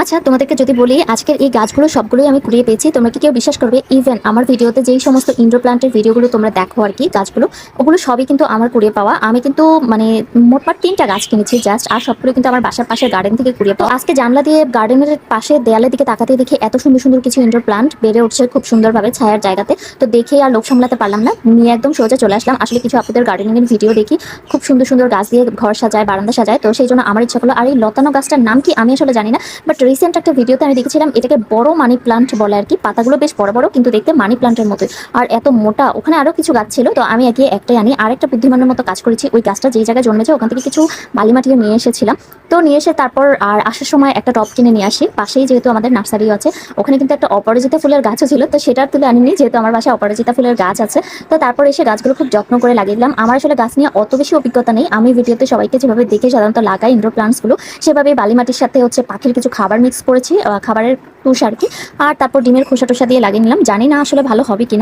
আচ্ছা, তোমাদেরকে যদি বলি আজকের এই গাছগুলো সবগুলোই আমি কুড়িয়ে পেয়েছি, তোমরা কি কেউ বিশ্বাস করবে? ইভেন আমার ভিডিওতে যেই সমস্ত ইনডোর প্ল্যান্টের ভিডিওগুলো তোমরা দেখো আর কি, গাছগুলো ওগুলো সবই কিন্তু আমার কুড়িয়ে পাওয়া। আমি কিন্তু মানে মোটমাট 3টা গাছ কিনেছি জাস্ট, আর সবগুলো কিন্তু আমার বাসার পাশের গার্ডেন থেকে কুড়িয়ে পাওয়া। আজকে জানলা দিয়ে গার্ডেনের পাশে দেয়ালের দিকে তাকাতে দেখি এত সুন্দর সুন্দর কিছু ইনডোর প্ল্যান্ট বেড়ে উঠছে খুব সুন্দরভাবে ছায়ার জায়গাতে। তো দেখে আর লোভ সামলাতে পারলাম না, নিয়ে একদম সোজা চলে আসলাম। আসলে কিছু আপুদের গার্ডেনিং এর ভিডিও দেখি, খুব সুন্দর সুন্দর গাছ দিয়ে ঘর সাজায়, বারান্দা সাজায়, তো সেই জন্য আমার ইচ্ছা করলো। আর এই লতানো গাছটার নাম কি আমি আসলে জানি না, বাট রিসেন্ট একটা ভিডিওতে আমি দেখেছিলাম এটাকে বড় মানি প্লান্ট বলে আর কি। পাতাগুলো বেশ বড় বড়, কিন্তু দেখতে মানি প্লান্টের মতো, আর এত মোটা। ওখানে আরো কিছু গাছ ছিল, তো আমি একে একটাই আনি। আরেকটা বুদ্ধিমানের মতো কাজ করেছি, ওই গাছটা যেই জায়গায় জন্মেছে ওখান থেকে কিছু বালি মাটি নিয়ে এসেছিলাম। তো নিয়ে এসে তারপর আর আসার সময় একটা টব কিনে নিয়ে আসি। পাশেই যেহেতু আমাদের নার্সারি আছে, ওখানে কিন্তু একটা অপরাজিতা ফুলের গাছও ছিল, তো সেটা তুলে আনিনি, যেহেতু আমার বাসায় অপরাজিতা ফুলের গাছ আছে। তো তারপর এসে গাছগুলো খুব যত্ন করে লাগিয়ে দিলাম। আমার আসলে গাছ নিয়ে অত বেশি অভিজ্ঞতা নেই, আমি ভিডিওতে সবাইকে যেভাবে দেখে সাধারণত লাগাই ইনডোর প্লান্টসগুলো, সেভাবে বালি মাটির সাথে পাখির কিছু খাবার মিক্স করেছি, খাবারের তুষ আর কি, আর তারপর ডিমের খোসা টোসা দিয়ে লাগিয়ে নিলাম। জানি না আসলে ভালো হবে কিনা।